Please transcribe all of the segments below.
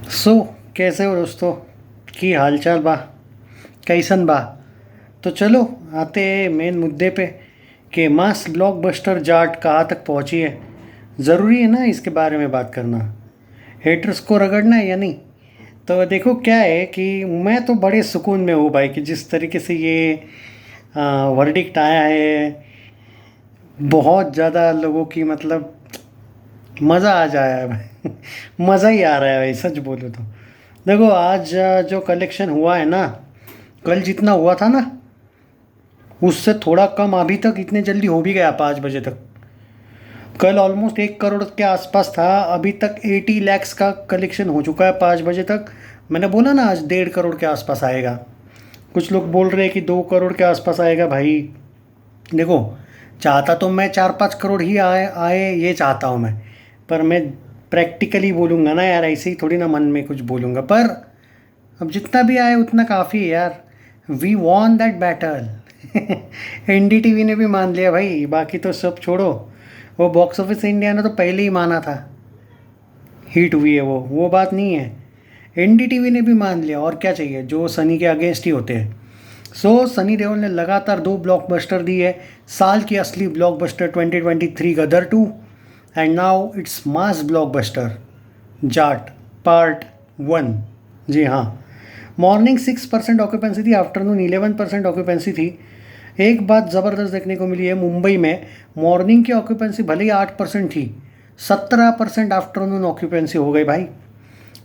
सो कैसे हो दोस्तों? की हालचाल बा? कैसन बा? तो चलो आते मेन मुद्दे पे कि मास ब्लॉकबस्टर जाट कहाँ तक पहुँची है। ज़रूरी है ना इसके बारे में बात करना, हेटर्स को रगड़ना है या नहीं। तो देखो क्या है कि मैं तो बड़े सुकून में हूँ भाई कि जिस तरीके से ये वर्डिक्ट आया है। बहुत ज़्यादा लोगों की मतलब मज़ा आ जाया है भाई। मज़ा ही आ रहा है भाई, सच बोलूँ तो। देखो आज जो कलेक्शन हुआ है ना, कल जितना हुआ था ना उससे थोड़ा कम अभी तक इतने जल्दी हो भी गया 5 बजे तक। कल ऑलमोस्ट 1 करोड़ के आसपास था, अभी तक 80 लैक्स का कलेक्शन हो चुका है 5 बजे तक। मैंने बोला ना आज 1.5 करोड़ के आसपास आएगा। कुछ लोग बोल रहे हैं कि 2 करोड़ के आसपास आएगा भाई। देखो, चाहता तो मैं 4-5 करोड़ ही आए आए ये चाहता हूँ मैं। पर मैं प्रैक्टिकली बोलूँगा ना यार, ऐसे ही थोड़ी ना मन में कुछ बोलूँगा। पर अब जितना भी आए उतना काफ़ी है यार। We won that battle. NDTV ने भी मान लिया भाई, बाकी तो सब छोड़ो। वो बॉक्स ऑफिस इंडिया ने तो पहले ही माना था हिट हुई है वो बात नहीं है। एनडीटीवी ने भी मान लिया, और क्या चाहिए, जो सनी के अगेंस्ट ही होते हैं। सो सनी देओल ने लगातार 2 ब्लॉकबस्टर दी है। साल की असली blockbuster 2023 Gadar 2, and now it's mass blockbuster Jaat part 1। जी हाँ, मॉर्निंग 6% ऑक्यूपेंसी थी, आफ्टरनून 11% ऑक्यूपेंसी थी। एक बात ज़बरदस्त देखने को मिली है, मुंबई में मॉर्निंग की ऑक्यूपेंसी भले ही 8% थी, 17% आफ्टरनून ऑक्यूपेंसी हो गई भाई।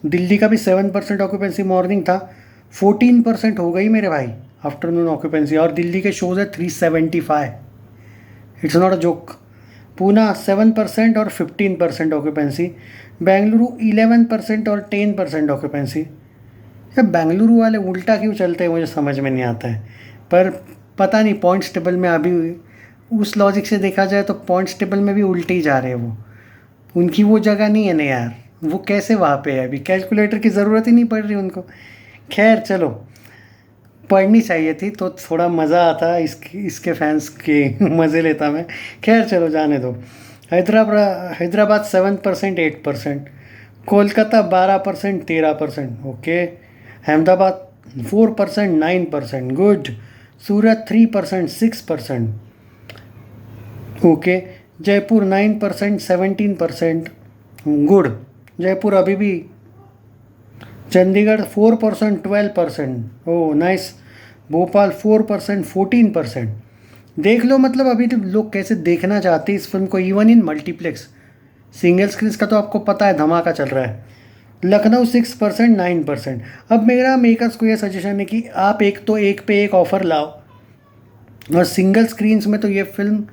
दिल्ली का भी 7% ऑक्यूपेंसी मॉर्निंग था, 14% हो गई मेरे भाई आफ्टरनून ऑक्यूपेंसी। और दिल्ली के शोज़ है 375, it's not a joke. Poona 7% और 15% ऑक्यूपेंसी। बेंगलुरु 11% और 10% ऑक्यूपेंसी। यार बेंगलुरु वाले उल्टा क्यों चलते हैं मुझे समझ में नहीं आता है। पर पता नहीं, पॉइंट्स टेबल में अभी उस लॉजिक से देखा जाए तो पॉइंट्स टेबल में भी उल्टे ही जा रहे हैं वो। उनकी वो जगह नहीं है ना यार, वो कैसे वहाँ पे है, अभी कैलकुलेटर की ज़रूरत ही नहीं पड़ रही उनको। खैर चलो, पढ़नी चाहिए थी तो थोड़ा मज़ा आता, इसके फैंस के मज़े लेता मैं। खैर चलो जाने दो। Hyderabad 7%, 8%। Kolkata 12%, 13%। Okay. Ahmedabad 4%, 9%। Good. Surat 3%, 6%। Okay. Jaipur 9%, 17%। Good. Jaipur अभी भी। चंडीगढ़ 4%, 12%। Oh nice. भोपाल 4%, 14%। देख लो, मतलब अभी तो लोग कैसे देखना चाहते हैं इस फिल्म को, even in multiplex. Single screen का तो आपको पता है धमाका चल रहा है। लखनऊ 6%, 9%। अब मेरा मेकर्स को यह सजेशन है कि आप एक तो एक पे एक ऑफ़र लाओ, और सिंगल स्क्रीन्स में तो ये फिल्म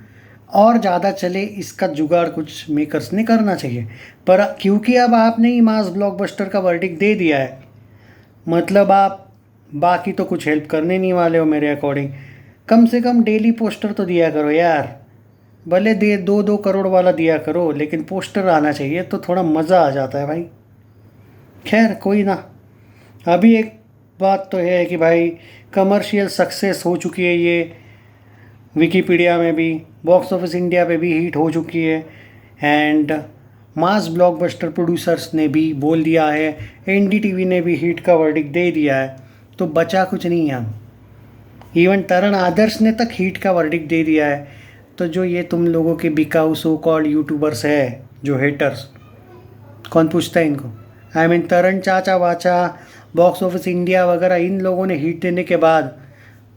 और ज़्यादा चले, इसका जुगाड़ कुछ मेकर्स ने करना चाहिए। पर क्योंकि अब आपने ही मास ब्लॉकबस्टर का वर्डिक्ट दे दिया है, मतलब आप बाकी तो कुछ हेल्प करने नहीं वाले हो मेरे अकॉर्डिंग। कम से कम डेली पोस्टर तो दिया करो यार। भले दे 2-2 करोड़ वाला दिया करो, लेकिन पोस्टर आना चाहिए तो थोड़ा मज़ा आ जाता है भाई। खैर कोई ना। अभी एक बात तो है कि भाई कमर्शियल सक्सेस हो चुकी है ये, विकीपीडिया में भी, बॉक्स ऑफिस इंडिया पे भी हिट हो चुकी है। एंड मास ब्लॉकबस्टर प्रोड्यूसर्स ने भी बोल दिया है, एनडीटीवी ने भी हिट का वर्डिक्ट दे दिया है, तो बचा कुछ नहीं है हम। इवन तरण आदर्श ने तक हिट का वर्डिक्ट दे दिया है। तो जो ये तुम लोगों के बिकाऊ सो कॉल्ड यूट्यूबर्स है, जो हेटर्स, कौन पूछता है इनको? आई मीन तरण चाचा वाचा, बॉक्स ऑफिस इंडिया वगैरह, इन लोगों ने हिट देने के बाद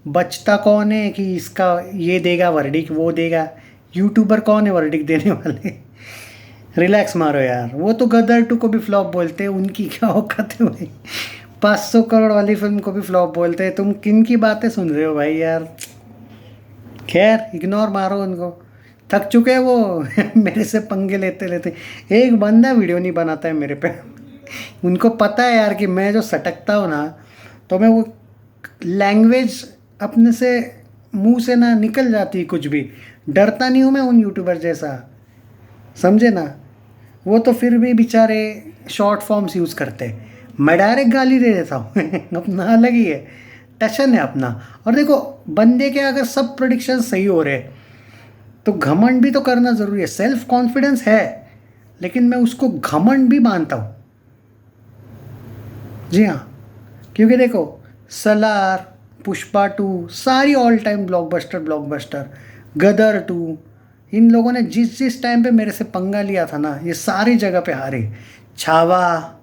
बचता कौन है कि इसका ये देगा वर्डिक्ट वो देगा? यूट्यूबर कौन है वर्डिक्ट देने वाले? रिलैक्स मारो यार, वो तो गदर 2 को भी फ्लॉप बोलते हैं, उनकी क्या औकात है भाई। 500 करोड़ वाली फिल्म को भी फ्लॉप बोलते हैं, तुम किन की बातें सुन रहे हो भाई यार। खैर इग्नोर मारो उनको, थक चुके हैं वो मेरे से पंगे लेते लेते। एक बंदा वीडियो नहीं बनाता है मेरे पे। उनको पता है यार कि मैं जो सटकता हूँ ना, तो मैं वो लैंग्वेज अपने से मुंह से ना निकल जाती है कुछ भी। डरता नहीं हूँ मैं उन यूट्यूबर जैसा, समझे ना। वो तो फिर भी बेचारे शॉर्ट फॉर्म्स यूज़ करते हैं, मैं डायरेक्ट गाली दे देता हूँ। अपना अलग ही है, टशन है अपना। और देखो, बंदे के अगर सब प्रोडिक्शन सही हो रहे तो घमंड भी तो करना ज़रूरी है। सेल्फ कॉन्फिडेंस है, लेकिन मैं उसको घमंड भी मानता हूँ। जी हाँ, क्योंकि देखो सलार, पुष्पा 2 सारी ऑल टाइम ब्लॉकबस्टर, गदर 2, इन लोगों ने जिस जिस टाइम पे मेरे से पंगा लिया था ना, ये सारी जगह पे हारे। छावा,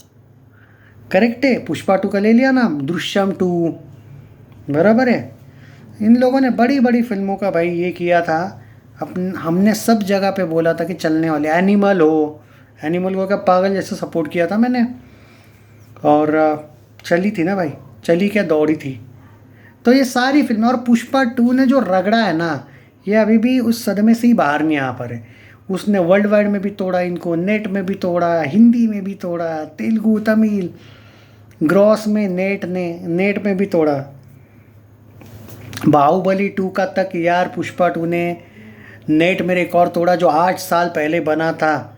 करेक्ट है, पुष्पा 2 का ले लिया नाम, दृश्यम 2, बराबर है। इन लोगों ने बड़ी बड़ी फिल्मों का भाई ये किया था। हमने सब जगह पे बोला था कि चलने वाले, एनिमल को क्या पागल जैसे सपोर्ट किया था मैंने। और चली थी ना भाई, चली क्या दौड़ी थी। तो ये सारी फिल्में, और पुष्पा 2 ने जो रगड़ा है ना, ये अभी भी उस सदमे से ही बाहर नहीं आ पा रहे। उसने वर्ल्ड वाइड में भी तोड़ा इनको, नेट में भी तोड़ा, हिंदी में भी तोड़ा, तेलुगु, तमिल, ग्रॉस में, नेट में भी तोड़ा। बाहुबली 2 का तक यार पुष्पा 2 ने नेट में रिकॉर्ड तोड़ा, जो 8 साल पहले बना था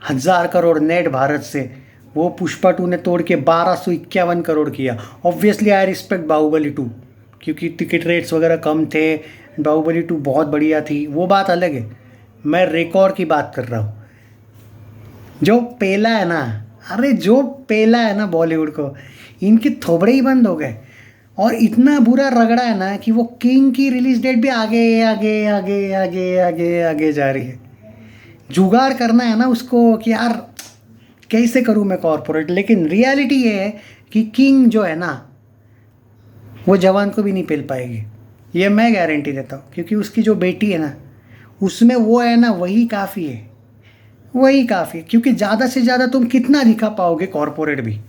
1000 करोड़ नेट भारत से, वो पुष्पा 2 ने तोड़ के 1251 करोड़ किया। ऑब्वियसली आई रिस्पेक्ट बाहुबली 2, क्योंकि टिकट रेट्स वगैरह कम थे, बाहुबली 2 बहुत बढ़िया थी, वो बात अलग है। मैं रिकॉर्ड की बात कर रहा हूँ। जो पेला है ना, अरे जो पेला है ना बॉलीवुड को, इनके थोबड़े ही बंद हो गए। और इतना बुरा रगड़ा है ना कि वो किंग की रिलीज डेट भी आगे आगे आगे आगे आगे आगे जा रही है। जुगाड़ करना है ना उसको कि यार कैसे करूँ मैं कॉर्पोरेट, लेकिन रियलिटी ये है कि किंग जो है ना, वो जवान को भी नहीं पेल पाएगी, ये मैं गारंटी देता हूँ। क्योंकि उसकी जो बेटी है ना, उसमें वो है ना, वही काफ़ी है, वही काफ़ी है। क्योंकि ज़्यादा से ज़्यादा तुम कितना दिखा पाओगे कॉर्पोरेट भी।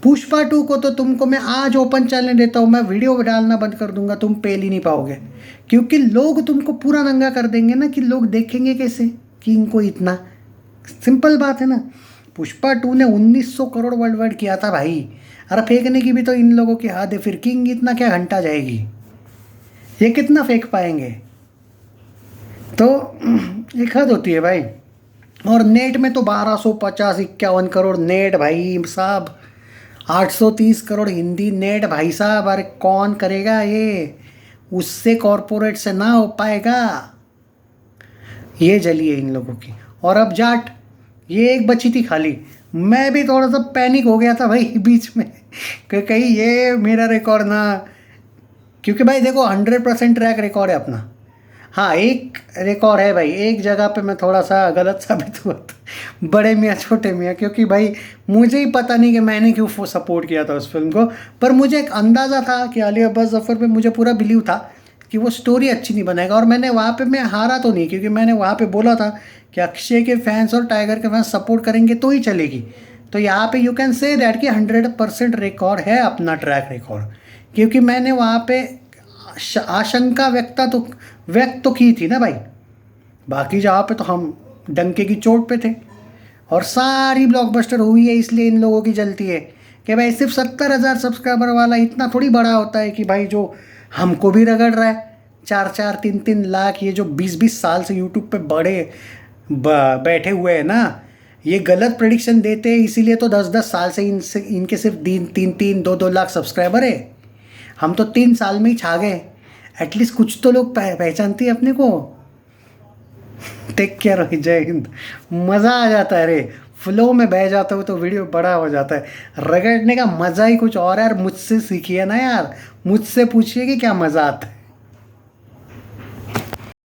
पुष्पा 2 को तो तुमको मैं आज ओपन चैलेंज देता हूँ, मैं वीडियो डालना बंद कर दूंगा, तुम पेल ही नहीं पाओगे। क्योंकि लोग तुमको पूरा नंगा कर देंगे ना, कि लोग देखेंगे कैसे कि इनको इतना, सिंपल बात है ना। पुष्पा 2 ने 1900 करोड़ वर्ल्ड वाइड किया था भाई। अरे फेंकने की भी तो इन लोगों की हद है, फिर किंग इतना क्या घंटा जाएगी, ये कितना फेंक पाएंगे। तो एक हद होती है भाई। और नेट में तो 1250-51 करोड़ नेट भाई साहब, 830 करोड़ हिंदी नेट भाई साहब। अरे कौन करेगा ये, उससे कॉरपोरेट से ना हो पाएगा। ये जली है इन लोगों की। और अब जाट, ये एक बची थी खाली। मैं भी थोड़ा सा पैनिक हो गया था भाई बीच में कि कहीं ये मेरा रिकॉर्ड ना, क्योंकि भाई देखो 100% ट्रैक रिकॉर्ड है अपना। हाँ एक रिकॉर्ड है भाई, एक जगह पे मैं थोड़ा सा गलत साबित हुआ था, बड़े मियाँ छोटे मियाँ, क्योंकि भाई मुझे ही पता नहीं कि मैंने क्यों सपोर्ट किया था उस फिल्म को। पर मुझे एक अंदाज़ा था कि अली अब्बास ज़फ़र पे मुझे पूरा बिलीव था कि वो स्टोरी अच्छी नहीं बनाएगा। और मैंने वहाँ पे, मैं हारा तो नहीं, क्योंकि मैंने वहाँ पे बोला था कि अक्षय के फैंस और टाइगर के फैंस सपोर्ट करेंगे तो ही चलेगी। तो यहाँ पे यू कैन से दैट कि 100% रिकॉर्ड है अपना ट्रैक रिकॉर्ड। क्योंकि मैंने वहाँ पे आशंका व्यक्त तो की थी ना भाई। बाकी जहाँ पे तो हम डंके की चोट पे थे, और सारी ब्लॉकबस्टर हुई है, इसलिए इन लोगों की जलती है कि भाई सिर्फ 70,000 सब्सक्राइबर वाला इतना थोड़ी बड़ा होता है कि भाई जो हमको भी रगड़ रहा है 4-4, 3-3 लाख, ये जो 20-20 साल से यूट्यूब पे बैठे हुए हैं ना, ये गलत प्रेडिक्शन देते हैं, इसीलिए तो 10-10 साल से इनके सिर्फ 3-3, 2-2 लाख सब्सक्राइबर है। हम तो 3 साल में ही छा गए। एटलीस्ट कुछ तो लोग पहचानते हैं अपने को। टेक केयर, जय हिंद। मज़ा आ जाता है रे, फ्लो में बह जाता हूँ तो वीडियो बड़ा हो जाता है। रगड़ने का मज़ा ही कुछ और है यार। मुझसे सीखिए ना यार, मुझसे पूछिए कि क्या मज़ा आता है।